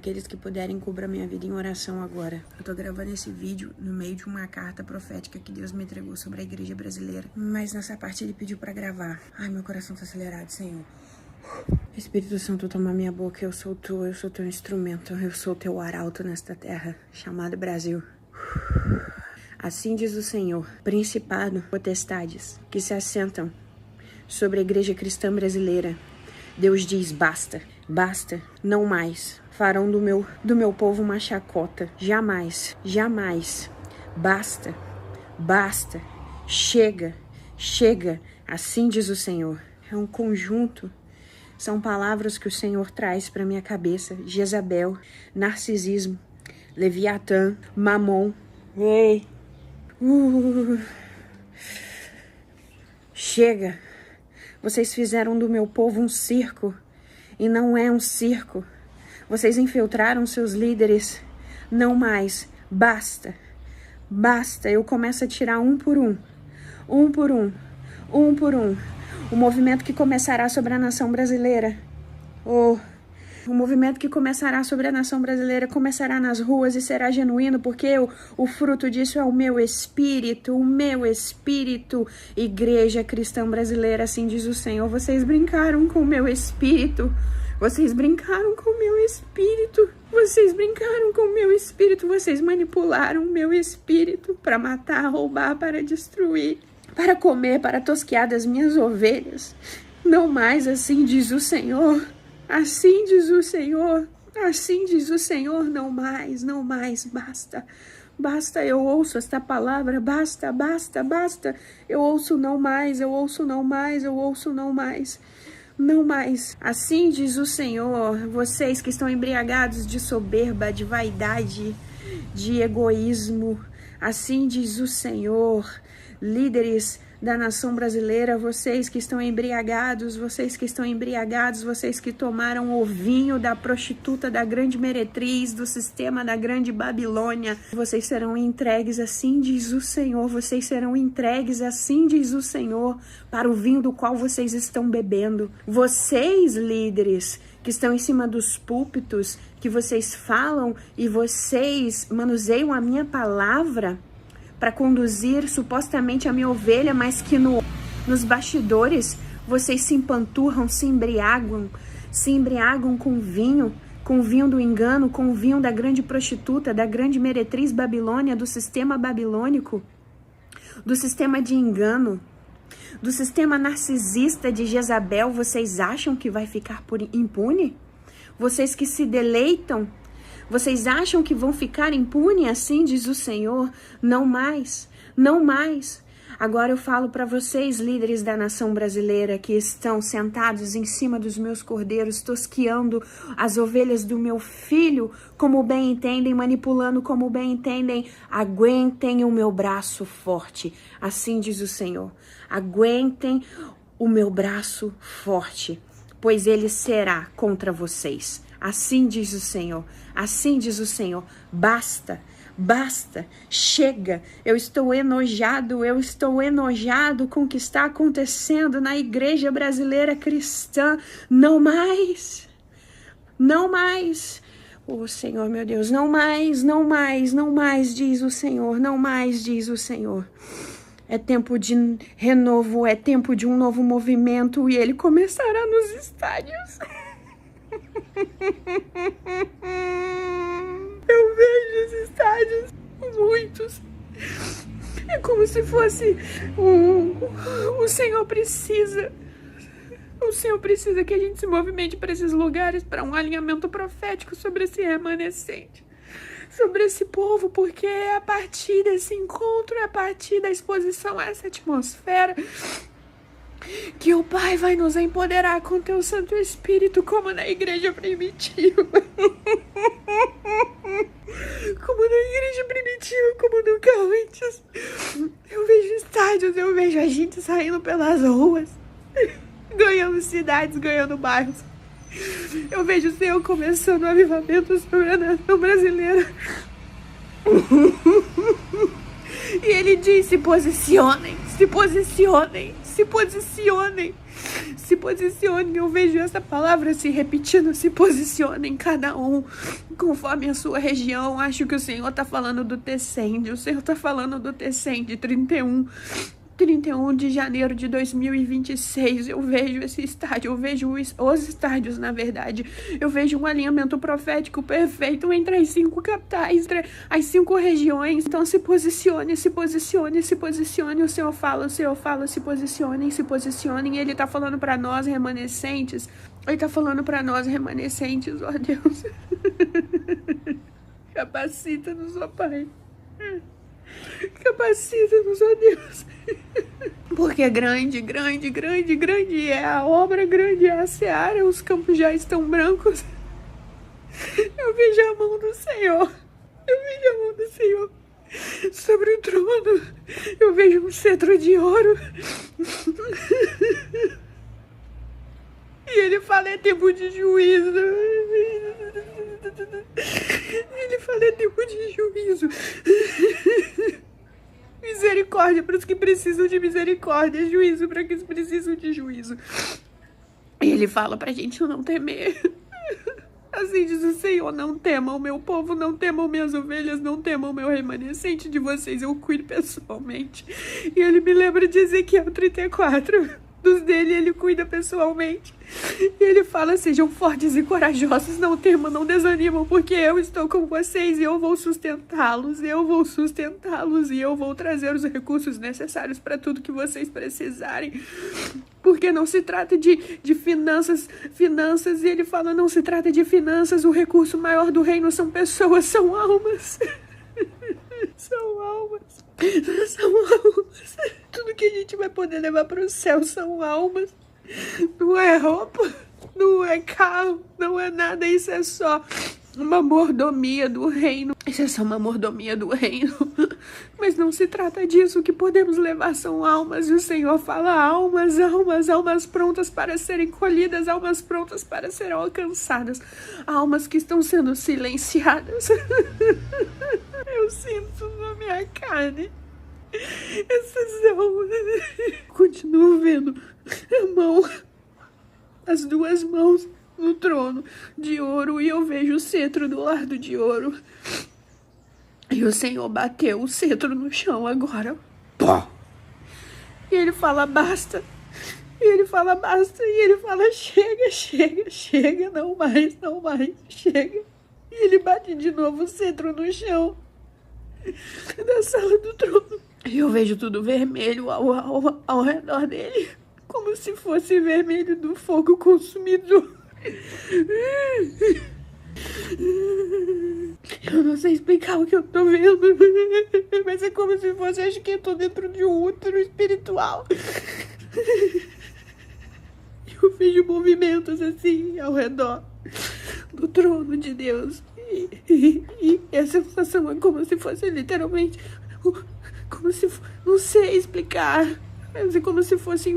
Aqueles que puderem, cubra minha vida em oração agora. Eu tô gravando esse vídeo no meio de uma carta profética que Deus me entregou sobre a igreja brasileira. Mas nessa parte ele pediu pra gravar. Ai, meu coração tá acelerado, Senhor. Espírito Santo, toma minha boca, eu sou teu instrumento, eu sou teu arauto nesta terra, chamada Brasil. Assim diz o Senhor, principado, potestades, que se assentam sobre a igreja cristã brasileira. Deus diz, basta, basta, não mais. Farão do meu povo uma chacota. Jamais, jamais. Basta, basta. Chega, chega. Assim diz o Senhor. É um conjunto. São palavras que o Senhor traz para minha cabeça. Jezabel, narcisismo, Leviatã, Mamon. Ei. Chega. Vocês fizeram do meu povo um circo. E não é um circo. Vocês infiltraram seus líderes. Não mais. Basta. Basta. Eu começo a tirar um por um. Um por um. Um por um. O movimento que começará sobre a nação brasileira. O movimento que começará sobre a nação brasileira começará nas ruas e será genuíno, porque o fruto disso é o meu espírito, Igreja Cristã Brasileira, assim diz o Senhor. Vocês brincaram com o meu espírito, vocês brincaram com o meu espírito, vocês brincaram com o meu espírito, vocês manipularam o meu espírito para matar, roubar, para destruir, para comer, para tosquear das minhas ovelhas. Não mais, assim diz o Senhor. Assim diz o Senhor, assim diz o Senhor, não mais, basta, basta, eu ouço esta palavra, basta, basta, basta, eu ouço não mais, eu ouço não mais, eu ouço não mais, não mais. Assim diz o Senhor, vocês que estão embriagados de soberba, de vaidade, de egoísmo, assim diz o Senhor, líderes da nação brasileira, vocês que estão embriagados, vocês que tomaram o vinho da prostituta, da grande meretriz, do sistema da grande Babilônia, vocês serão entregues, assim diz o Senhor, vocês serão entregues, assim diz o Senhor, para o vinho do qual vocês estão bebendo. Vocês, líderes, que estão em cima dos púlpitos, que vocês falam e vocês manuseiam a minha palavra, para conduzir supostamente a minha ovelha, mas que nos bastidores vocês se empanturram, se embriagam com o vinho do engano, com o vinho da grande prostituta, da grande meretriz Babilônia, do sistema babilônico, do sistema de engano, do sistema narcisista de Jezabel. Vocês acham que vai ficar impune? Vocês que se deleitam, vocês acham que vão ficar impunes? Assim diz o Senhor. Não mais, não mais. Agora eu falo para vocês, líderes da nação brasileira, que estão sentados em cima dos meus cordeiros, tosqueando as ovelhas do meu filho, como bem entendem, manipulando como bem entendem. Aguentem o meu braço forte. Assim diz o Senhor. Aguentem o meu braço forte, pois ele será contra vocês. Assim diz o Senhor, assim diz o Senhor, basta, basta, chega, eu estou enojado com o que está acontecendo na igreja brasileira cristã, não mais, não mais, oh Senhor meu Deus, não mais, não mais, não mais, diz o Senhor, não mais, diz o Senhor. É tempo de renovo, é tempo de um novo movimento e ele começará nos estádios. Eu vejo esses estádios, muitos. É como se fosse o Senhor precisa que a gente se movimente para esses lugares, para um alinhamento profético sobre esse remanescente, sobre esse povo, porque é a partir desse encontro, é a partir da exposição a essa atmosfera que o Pai vai nos empoderar com teu Santo Espírito, como na igreja primitiva. Como nunca antes. Eu vejo estádios, eu vejo a gente saindo pelas ruas, ganhando cidades, ganhando bairros. Eu vejo o Senhor começando um avivamento sobre a nação brasileira. E ele diz, se posicionem, se posicionem, se posicionem, Se posicione, eu vejo essa palavra se repetindo, se posicione em cada um, conforme a sua região. Acho que o Senhor está falando do Tecende, o Senhor está falando do Tecende 31 de janeiro de 2026, eu vejo esse estádio, eu vejo os estádios, na verdade, eu vejo um alinhamento profético perfeito entre as 5 capitais, entre as 5 regiões. Então se posicione, se posicione, se posicione, o Senhor fala, se posicionem, ele tá falando para nós remanescentes, ó Deus, capacita-nos, ó Pai. Capacita-nos, ó Deus. Porque grande é a obra, grande é a seara, os campos já estão brancos. Eu vejo a mão do Senhor. Sobre o trono. Eu vejo um cetro de ouro. E ele fala, é tempo de juízo. Misericórdia para os que precisam de misericórdia, juízo para os que precisam de juízo. E ele fala pra gente não temer. Assim diz o Senhor, não temam o meu povo, não temam minhas ovelhas, não temam o meu remanescente, de vocês eu cuido pessoalmente. E ele me lembra de Ezequiel 34, dos dele ele cuida pessoalmente. E ele fala, sejam fortes e corajosos, não temam, não desanimam, porque eu estou com vocês e eu vou sustentá-los, e eu vou trazer os recursos necessários para tudo que vocês precisarem. Porque não se trata de finanças, e ele fala, não se trata de finanças, o recurso maior do reino são pessoas, são almas. São almas. Tudo que a gente vai poder levar para o céu são almas. Não é roupa, não é carro, não é nada, isso é só uma mordomia do reino. Mas não se trata disso, o que podemos levar são almas, e o Senhor fala almas prontas para serem colhidas, almas prontas para serem alcançadas, almas que estão sendo silenciadas. Eu sinto na minha carne essas almas. Continuo vendo as 2 mãos no trono de ouro, e eu vejo o cetro do lado de ouro. E o Senhor bateu o cetro no chão agora. Pô! E ele fala, basta. E ele fala, chega, não mais, chega. E ele bate de novo o cetro no chão da sala do trono. E eu vejo tudo vermelho ao redor dele, como se fosse vermelho do fogo consumidor. Eu não sei explicar o que eu tô vendo, mas é como se fosse, acho que eu tô dentro de um útero espiritual. Eu vejo movimentos assim ao redor do trono de Deus. E a sensação é como se fosse literalmente, não sei explicar, mas é como se fosse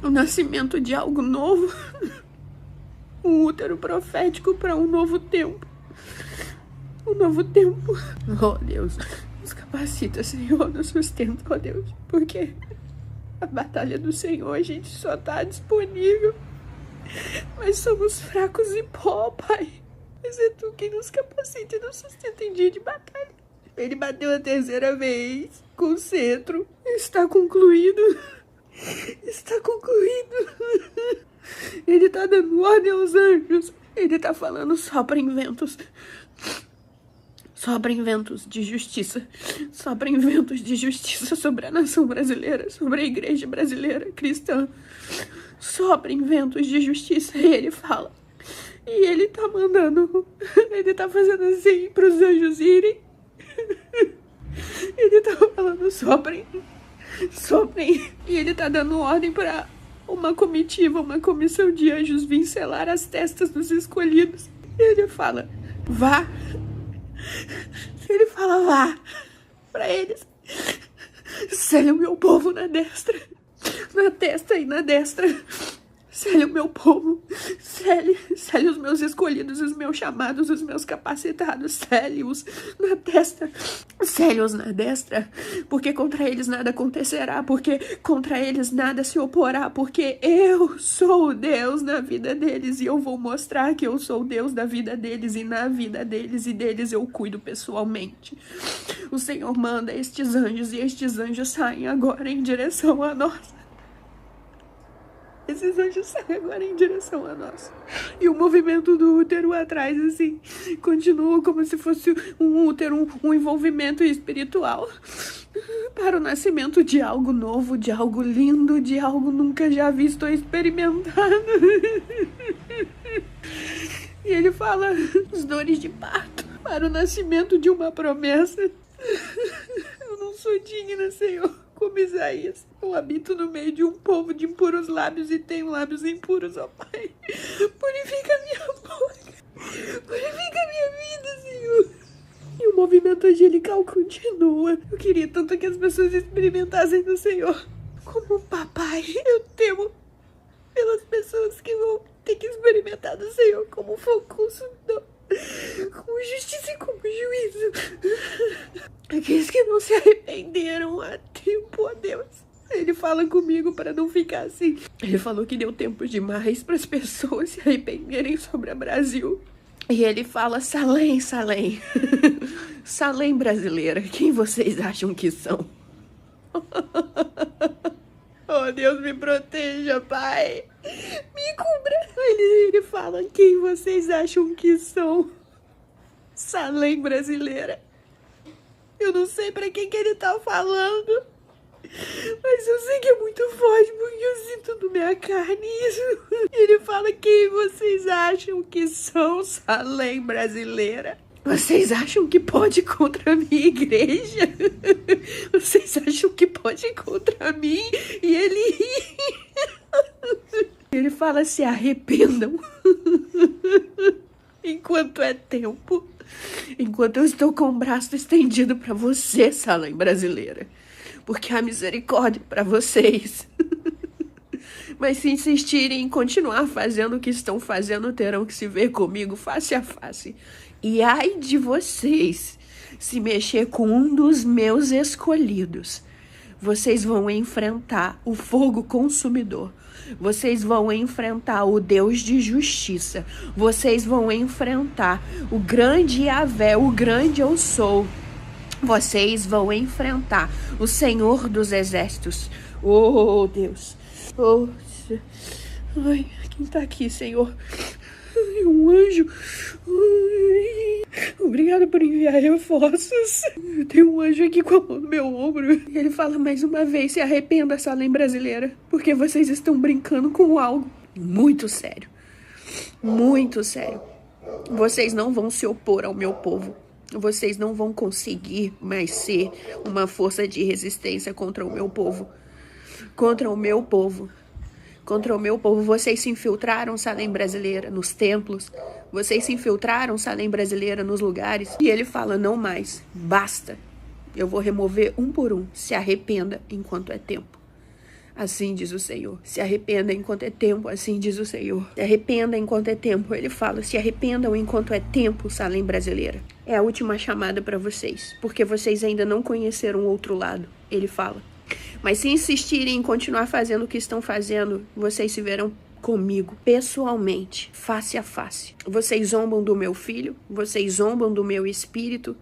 o nascimento de algo novo. Um útero profético para um novo tempo. Oh Deus, nos capacita, Senhor, nos sustenta, oh Deus, porque a batalha do Senhor a gente só tá disponível, mas somos fracos e pó, Pai. Mas é Tu quem nos capacita e nos sustenta em dia de batalha. Ele bateu a 3ª vez com o cetro. Está concluído. Ele tá dando ordem aos anjos. Ele tá falando, soprem ventos de justiça. Soprem ventos de justiça sobre a nação brasileira, sobre a igreja brasileira cristã. Soprem ventos de justiça. E ele fala. E ele tá mandando. Ele tá fazendo assim pros anjos irem. Ele tá falando, soprem. E ele tá dando ordem pra uma comitiva, uma comissão de anjos vir selar as testas dos escolhidos. E ele fala, vá. Ele fala, vá pra eles. Sele o meu povo na destra, na testa e na destra. Sele o meu povo, sele os meus escolhidos, os meus chamados, os meus capacitados, sele-os na destra, sele-os na destra, porque contra eles nada acontecerá, porque contra eles nada se oporá, porque eu sou o Deus na vida deles e eu vou mostrar que eu sou o Deus da vida deles e na vida deles e deles eu cuido pessoalmente. O Senhor manda estes anjos e estes anjos saem agora em direção a nós. Esses anjos saem agora em direção a nós. E o movimento do útero atrás, assim, continua como se fosse um útero, um envolvimento espiritual para o nascimento de algo novo, de algo lindo, de algo nunca já visto ou experimentado. E ele fala as dores de parto para o nascimento de uma promessa. Eu não sou digna, Senhor. Como Isaías, eu habito no meio de um povo de impuros lábios e tenho lábios impuros, ó Pai. Purifica minha boca, purifica minha vida, Senhor. E o movimento angelical continua. Eu queria tanto que as pessoas experimentassem do Senhor como papai. Eu temo pelas pessoas que vão ter que experimentar do Senhor como fogo consumidor, como justiça e como juízo. Aqueles que não se arrependeram a tempo, ó Deus. Ele fala comigo para não ficar assim. Ele falou que deu tempo demais para as pessoas se arrependerem sobre o Brasil. E ele fala, Salém, Salém. Salém brasileira, quem vocês acham que são? Oh, Deus, me proteja, Pai. Me cubra. Ele fala, quem vocês acham que são? Salém brasileira. Eu não sei pra quem que ele tá falando, mas eu sei que é muito forte, porque eu sinto na minha carne isso. Ele fala, quem vocês acham que são, Salém brasileira? Vocês acham que pode contra a minha igreja? Vocês acham que pode contra mim? E ele fala, se arrependam. Enquanto é tempo. Enquanto eu estou com o braço estendido para você, Salém brasileira. Porque há misericórdia para vocês. Mas se insistirem em continuar fazendo o que estão fazendo, terão que se ver comigo face a face. E ai de vocês, se mexer com um dos meus escolhidos, vocês vão enfrentar o fogo consumidor. Vocês vão enfrentar o Deus de justiça. Vocês vão enfrentar o grande Yahvé, o grande eu sou. Vocês vão enfrentar o Senhor dos exércitos. Oh, Deus. Oh, ai, quem tá aqui, Senhor? Um anjo. Obrigada por enviar reforços. Eu tenho um anjo aqui com a mão no meu ombro. E ele fala mais uma vez, se arrependa, Salém brasileira, porque vocês estão brincando com algo muito sério. Muito sério. Vocês não vão se opor ao meu povo. Vocês não vão conseguir mais ser uma força de resistência contra o meu povo. Contra o meu povo. Contra o meu povo, vocês se infiltraram, Salém brasileira, nos templos. Vocês se infiltraram, Salém brasileira, nos lugares. E ele fala, não mais, basta. Eu vou remover um por um. Se arrependa enquanto é tempo. Assim diz o Senhor. Se arrependa enquanto é tempo, assim diz o Senhor. Se arrependa enquanto é tempo. Ele fala, se arrependam enquanto é tempo, Salém brasileira. É a última chamada para vocês, porque vocês ainda não conheceram o outro lado. Ele fala. Mas se insistirem em continuar fazendo o que estão fazendo, vocês se verão comigo, pessoalmente, face a face. Vocês zombam do meu filho, vocês zombam do meu espírito.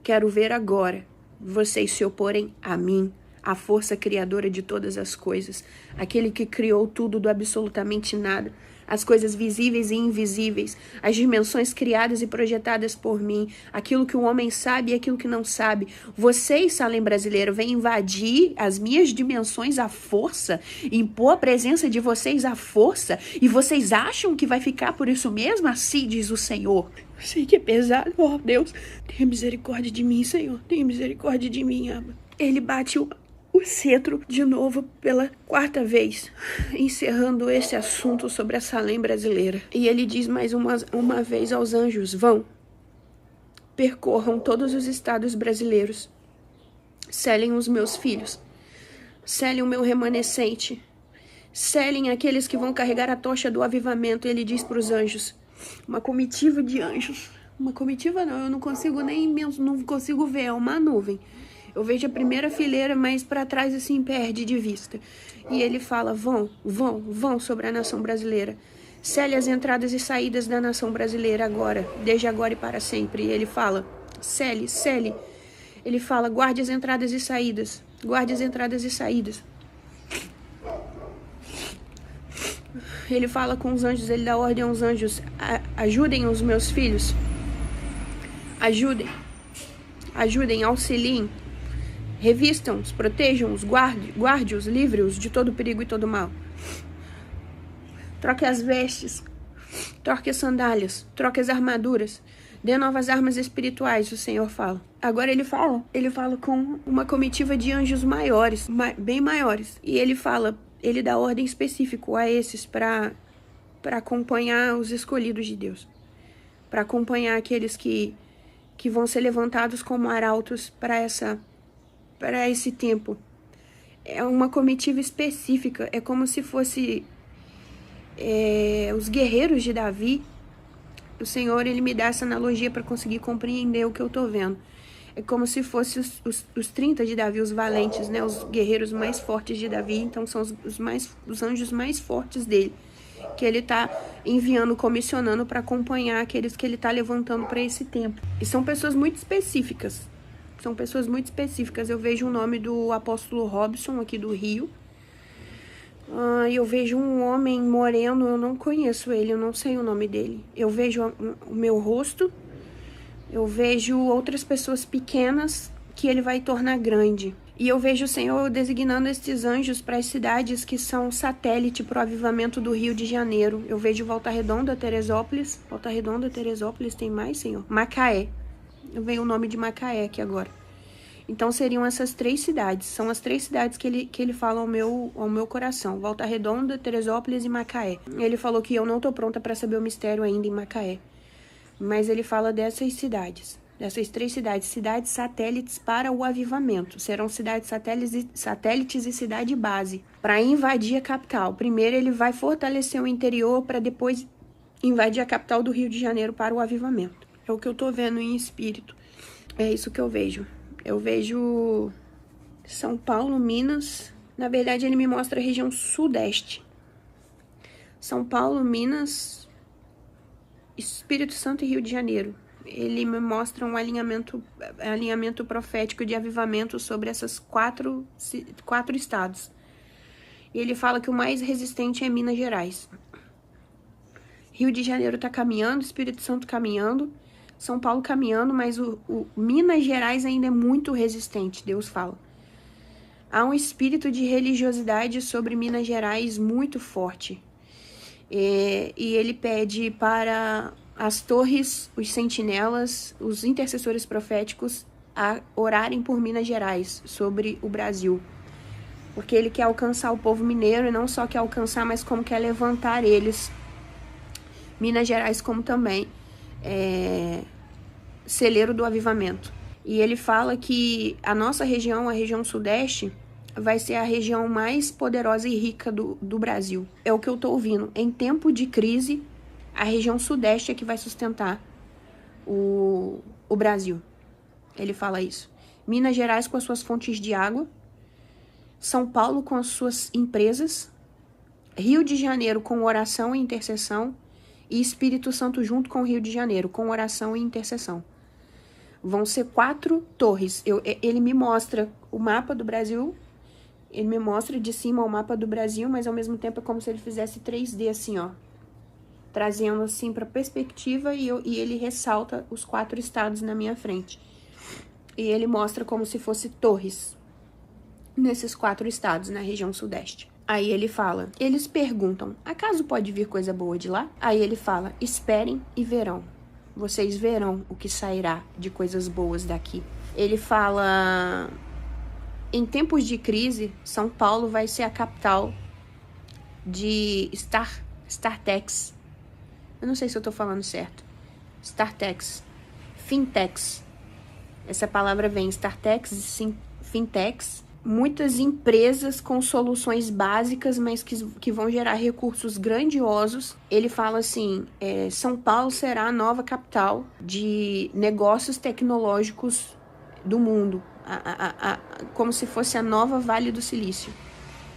Quero ver agora vocês se oporem a mim, a força criadora de todas as coisas, aquele que criou tudo do absolutamente nada, as coisas visíveis e invisíveis, as dimensões criadas e projetadas por mim, aquilo que o homem sabe e aquilo que não sabe. Vocês, Salém brasileiro, vêm invadir as minhas dimensões à força, impor a presença de vocês à força, e vocês acham que vai ficar por isso mesmo? Assim diz o Senhor. Eu sei que é pesado, ó Deus, tenha misericórdia de mim, Senhor, tenha misericórdia de mim, Abba. Ele bate o cetro de novo pela quarta vez, encerrando esse assunto sobre a Salém brasileira. E ele diz mais uma vez aos anjos, vão, percorram todos os estados brasileiros, selem os meus filhos, selem o meu remanescente, Selem aqueles que vão carregar a tocha do avivamento. Ele diz para os anjos, uma comitiva de anjos. Uma comitiva não, eu não consigo não consigo ver, é uma nuvem. Eu vejo a primeira fileira, mas para trás assim perde de vista. E ele fala, vão sobre a nação brasileira. Cele as entradas e saídas da nação brasileira agora, desde agora e para sempre. E ele fala, cele. Ele fala, guarde as entradas e saídas. Guarde as entradas e saídas. Ele fala com os anjos, ele dá ordem aos anjos, ajudem os meus filhos. Ajudem, auxiliem. Revistam-os, protejam-os, guarde-os, livre-os de todo perigo e todo mal. Troque as vestes, troque as sandálias, troque as armaduras, dê novas armas espirituais, o Senhor fala. Agora ele fala com uma comitiva de anjos maiores, bem maiores. E ele dá ordem específica a esses para acompanhar os escolhidos de Deus. Para acompanhar aqueles que vão ser levantados como arautos para esse tempo. É uma comitiva específica, é como se fosse os guerreiros de Davi. O Senhor, ele me dá essa analogia para conseguir compreender o que eu tô vendo. É como se fosse os 30 de Davi, os valentes, né? Os guerreiros mais fortes de Davi. Então são os anjos mais fortes dele, que ele tá enviando, comissionando para acompanhar aqueles que ele tá levantando para esse tempo. E são pessoas muito específicas. Eu vejo o nome do apóstolo Robson aqui do Rio. Eu vejo um homem moreno, eu não conheço ele, eu não sei o nome dele. Eu vejo o meu rosto, eu vejo outras pessoas pequenas que ele vai tornar grande. E eu vejo o Senhor designando estes anjos para as cidades que são satélite para o avivamento do Rio de Janeiro. Eu vejo Volta Redonda, Teresópolis. Volta Redonda, Teresópolis, tem mais, Senhor? Macaé. Eu vejo o nome de Macaé aqui agora. Então seriam essas 3 cidades. São as 3 cidades que ele fala ao meu coração. Volta Redonda, Teresópolis e Macaé. Ele falou que eu não tô pronta para saber o mistério ainda em Macaé. Mas ele fala dessas cidades. Dessas 3 cidades. Cidades satélites para o avivamento. Serão cidades satélites e cidade base. Para invadir a capital. Primeiro ele vai fortalecer o interior para depois invadir a capital do Rio de Janeiro para o avivamento. É o que eu tô vendo em espírito. É isso que eu vejo. Eu vejo São Paulo, Minas. Na verdade, ele me mostra a região sudeste. São Paulo, Minas, Espírito Santo e Rio de Janeiro. Ele me mostra um alinhamento profético de avivamento sobre essas quatro estados. E ele fala que o mais resistente é Minas Gerais. Rio de Janeiro está caminhando, Espírito Santo caminhando, São Paulo caminhando, mas o Minas Gerais ainda é muito resistente, Deus fala. Há um espírito de religiosidade sobre Minas Gerais muito forte. E ele pede para as torres, os sentinelas, os intercessores proféticos a orarem por Minas Gerais, sobre o Brasil. Porque ele quer alcançar o povo mineiro, e não só quer alcançar, mas como quer levantar eles. Minas Gerais como também celeiro do avivamento. E ele fala que a nossa região, a região sudeste, vai ser a região mais poderosa e rica do Brasil. É o que eu tô ouvindo. Em tempo de crise, a região sudeste é que vai sustentar o Brasil. Ele fala isso. Minas Gerais com as suas fontes de água, São Paulo com as suas empresas, Rio de Janeiro com oração e intercessão, e Espírito Santo junto com o Rio de Janeiro, com oração e intercessão. Vão ser 4 torres. Ele me mostra o mapa do Brasil, ele me mostra de cima o mapa do Brasil, mas ao mesmo tempo é como se ele fizesse 3D assim, ó. Trazendo assim para perspectiva, e ele ressalta os 4 estados na minha frente. E ele mostra como se fosse torres nesses 4 estados, na região sudeste. Aí ele fala, eles perguntam, acaso pode vir coisa boa de lá? Aí ele fala, esperem e verão. Vocês verão o que sairá de coisas boas daqui. Ele fala, em tempos de crise, São Paulo vai ser a capital de Startex. Eu não sei se eu tô falando certo. Startex. Fintechs. Essa palavra vem Startex e Fintechs. muitas empresas com soluções básicas, mas que vão gerar recursos grandiosos. Ele fala assim, São Paulo será a nova capital de negócios tecnológicos do mundo, como se fosse a nova Vale do Silício,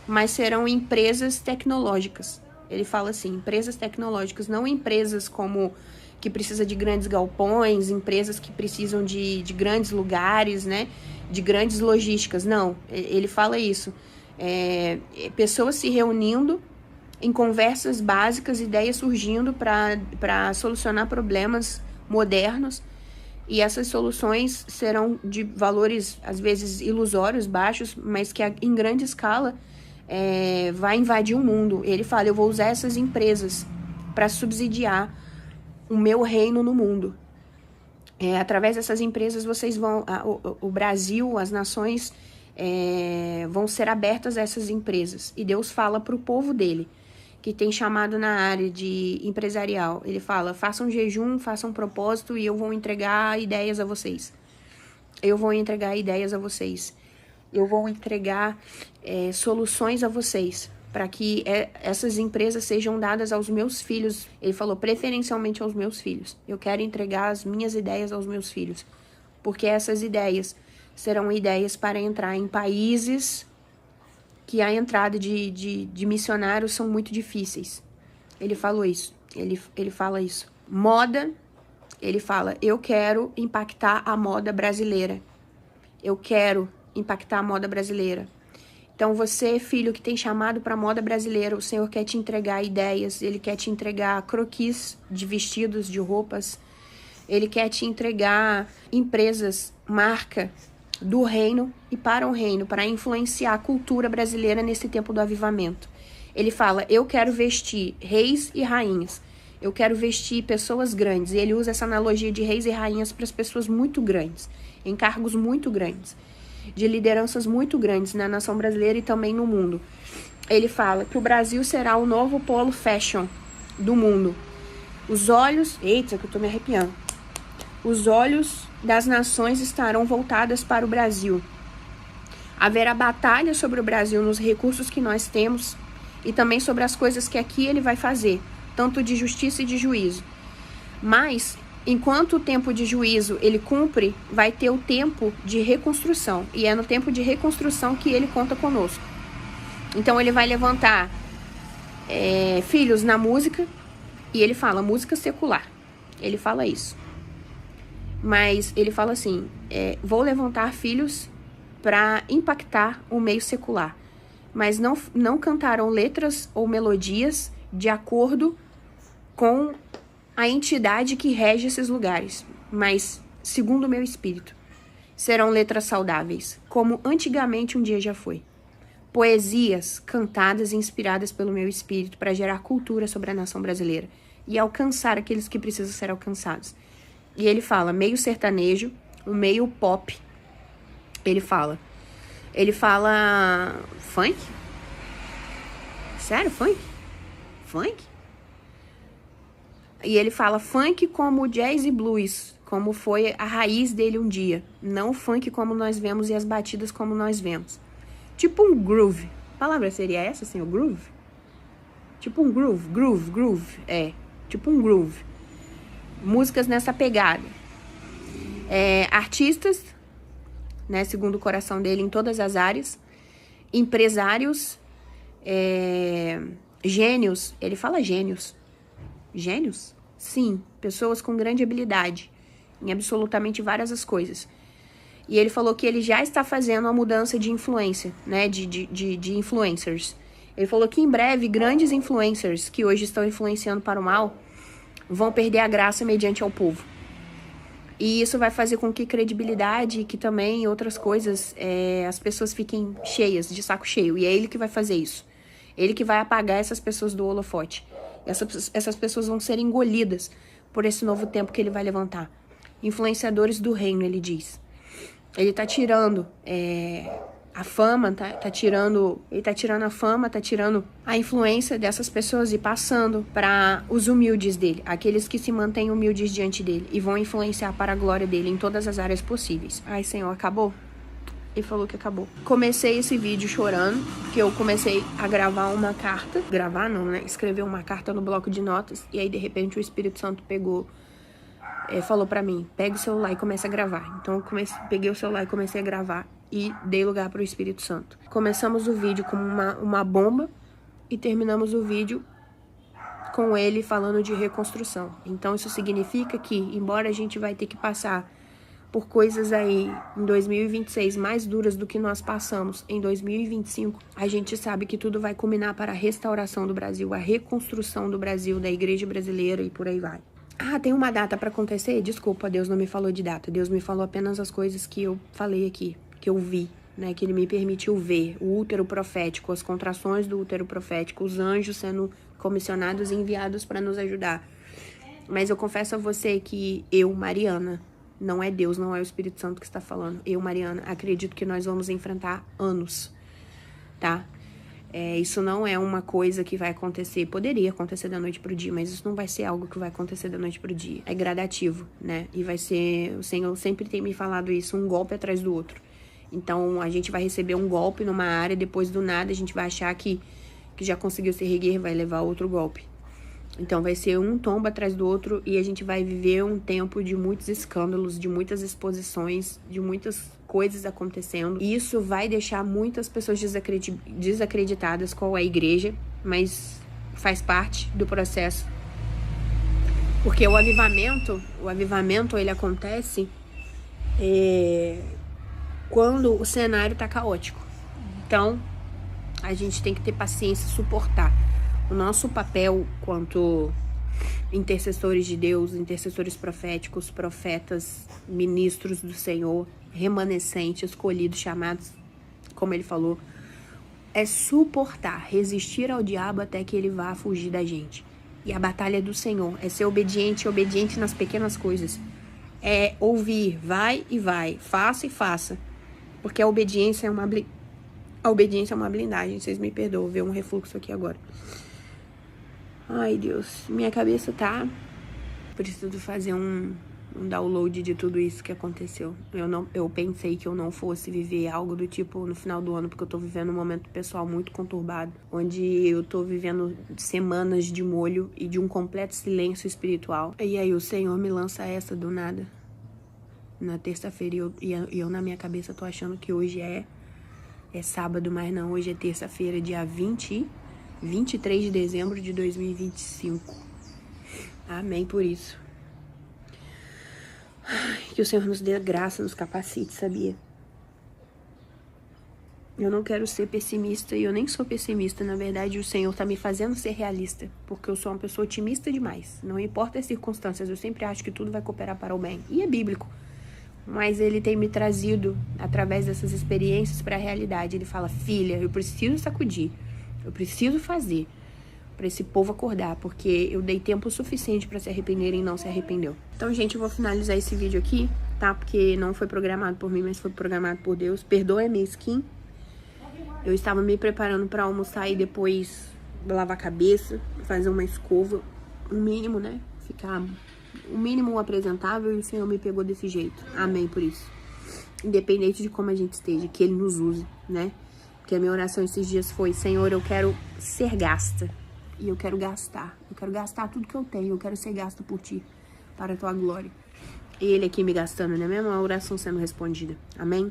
mas serão empresas tecnológicas. Ele fala assim, empresas tecnológicas, não empresas como que precisa de grandes galpões, empresas que precisam de grandes lugares, né? De grandes logísticas. Não, ele fala isso. Pessoas se reunindo em conversas básicas, ideias surgindo para solucionar problemas modernos. E essas soluções serão de valores, às vezes, ilusórios, baixos, mas que em grande escala vai invadir o mundo. Ele fala, eu vou usar essas empresas para subsidiar o meu reino no mundo. Através dessas empresas, vocês vão... O Brasil, as nações vão ser abertas a essas empresas. E Deus fala para o povo dele, que tem chamado na área de empresarial. Ele fala, façam jejum, façam propósito e eu vou entregar ideias a vocês. Eu vou entregar ideias a vocês. Eu vou entregar soluções a vocês, para que essas empresas sejam dadas aos meus filhos. Ele falou, preferencialmente aos meus filhos. Eu quero entregar as minhas ideias aos meus filhos, porque essas ideias serão ideias para entrar em países que a entrada de missionários são muito difíceis. Ele falou isso. Ele fala isso. Moda, ele fala, eu quero impactar a moda brasileira. Eu quero impactar a moda brasileira. Então, você, filho, que tem chamado para a moda brasileira, o Senhor quer te entregar ideias, Ele quer te entregar croquis de vestidos, de roupas, Ele quer te entregar empresas, marca do reino e para o reino, para influenciar a cultura brasileira nesse tempo do avivamento. Ele fala, eu quero vestir reis e rainhas, eu quero vestir pessoas grandes, e ele usa essa analogia de reis e rainhas para as pessoas muito grandes, em cargos muito grandes, de lideranças muito grandes na nação brasileira e também no mundo. Ele fala que o Brasil será o novo polo fashion do mundo. Os olhos... Eita, que eu tô me arrepiando. Os olhos das nações estarão voltadas para o Brasil. Haverá batalha sobre o Brasil nos recursos que nós temos e também sobre as coisas que aqui ele vai fazer, tanto de justiça e de juízo. Mas... enquanto o tempo de juízo ele cumpre, vai ter o tempo de reconstrução. E é no tempo de reconstrução que ele conta conosco. Então ele vai levantar filhos na música. E ele fala música secular. Ele fala isso. Mas ele fala assim, vou levantar filhos para impactar o meio secular. Mas não cantarão letras ou melodias de acordo com a entidade que rege esses lugares, mas, segundo o meu espírito, serão letras saudáveis, como antigamente um dia já foi. Poesias cantadas e inspiradas pelo meu espírito para gerar cultura sobre a nação brasileira e alcançar aqueles que precisam ser alcançados. E ele fala meio sertanejo, o meio pop. Ele fala funk? Sério, funk? Funk? E ele fala funk como jazz e blues, como foi a raiz dele um dia. Não funk como nós vemos e as batidas como nós vemos. Tipo um groove. A palavra seria essa, assim, o groove? Tipo um groove. Tipo um groove. Músicas nessa pegada. Artistas, né, segundo o coração dele, em todas as áreas. Empresários. Gênios. Ele fala gênios. Gênios? Sim, pessoas com grande habilidade em absolutamente várias as coisas. E ele falou que ele já está fazendo uma mudança de influência, né, de influencers. Ele falou que em breve grandes influencers que hoje estão influenciando para o mal vão perder a graça mediante ao povo. E isso vai fazer com que credibilidade e que também outras coisas, as pessoas fiquem cheias, de saco cheio. E é ele que vai fazer isso. Ele que vai apagar essas pessoas do holofote. Essas pessoas vão ser engolidas por esse novo tempo que ele vai levantar. Influenciadores do reino, ele diz. Ele tá tirando a fama, ele tá tirando a fama, tá tirando a influência dessas pessoas e passando para os humildes dele, aqueles que se mantêm humildes diante dele e vão influenciar para a glória dele em todas as áreas possíveis. Ai, Senhor, acabou? e falou que acabou. Comecei esse vídeo chorando, que eu comecei a gravar uma carta. Gravar não, né? Escrever uma carta no bloco de notas. E aí, de repente, o Espírito Santo falou pra mim, pega o celular e comece a gravar. Então, eu peguei o celular e comecei a gravar. E dei lugar pro Espírito Santo. Começamos o vídeo como uma bomba. E terminamos o vídeo com ele falando de reconstrução. Então, isso significa que, embora a gente vai ter que passar por coisas aí em 2026 mais duras do que nós passamos em 2025, a gente sabe que tudo vai culminar para a restauração do Brasil, a reconstrução do Brasil, da igreja brasileira e por aí vai. Ah, tem uma data para acontecer? Desculpa, Deus não me falou de data. Deus me falou apenas as coisas que eu falei aqui, que eu vi, né? Que ele me permitiu ver. O útero profético, as contrações do útero profético, os anjos sendo comissionados e enviados para nos ajudar. Mas eu confesso a você que eu, Mariana, não é Deus, não é o Espírito Santo que está falando. Eu, Mariana, acredito que nós vamos enfrentar anos, tá? Isso não é uma coisa que vai acontecer. Poderia acontecer da noite pro dia, mas isso não vai ser algo que vai acontecer da noite pro dia. É gradativo, né? E vai ser, o Senhor sempre tem me falado isso, um golpe atrás do outro. Então, a gente vai receber um golpe numa área, depois do nada a gente vai achar que já conseguiu se erguer, vai levar outro golpe. Então, vai ser um tombo atrás do outro e a gente vai viver um tempo de muitos escândalos, de muitas exposições, de muitas coisas acontecendo. E isso vai deixar muitas pessoas desacreditadas com a igreja, mas faz parte do processo. Porque o avivamento ele acontece quando o cenário tá caótico. Então, a gente tem que ter paciência e suportar. O nosso papel quanto intercessores de Deus, intercessores proféticos, profetas, ministros do Senhor, remanescentes, escolhidos, chamados, como ele falou, é suportar, resistir ao diabo até que ele vá fugir da gente. E a batalha é do Senhor, é ser obediente nas pequenas coisas. É ouvir, vai e vai, faça e faça. Porque a obediência é uma blindagem, vocês me perdoam, veio um refluxo aqui agora. Ai, Deus, minha cabeça tá... Preciso fazer um download de tudo isso que aconteceu. Eu pensei que eu não fosse viver algo do tipo no final do ano, porque eu tô vivendo um momento pessoal muito conturbado, onde eu tô vivendo semanas de molho e de um completo silêncio espiritual. E aí o Senhor me lança essa do nada, na terça-feira, e eu na minha cabeça tô achando que hoje é sábado, mas não, hoje é terça-feira, dia 23 de dezembro de 2025. Amém por isso. Que o Senhor nos dê graça, nos capacite, sabia? Eu não quero ser pessimista e eu nem sou pessimista. Na verdade, o Senhor tá me fazendo ser realista, porque eu sou uma pessoa otimista demais. Não importa as circunstâncias, eu sempre acho que tudo vai cooperar para o bem. E é bíblico. Mas ele tem me trazido, através dessas experiências, para a realidade. Ele fala, filha, eu preciso sacudir, eu preciso fazer para esse povo acordar, porque eu dei tempo suficiente para se arrependerem e não se arrependeu. Então, gente, eu vou finalizar esse vídeo aqui, tá? Porque não foi programado por mim, mas foi programado por Deus. Perdoa a minha skin. Eu estava me preparando para almoçar e depois lavar a cabeça, fazer uma escova, o mínimo, né? Ficar o mínimo apresentável, e o Senhor me pegou desse jeito. Amém por isso. Independente de como a gente esteja, que Ele nos use, né? Porque a minha oração esses dias foi, Senhor, eu quero ser gasta. E eu quero gastar. Eu quero gastar tudo que eu tenho. Eu quero ser gasta por Ti, para a Tua glória. E Ele aqui me gastando, né? Mesmo a oração sendo respondida. Amém?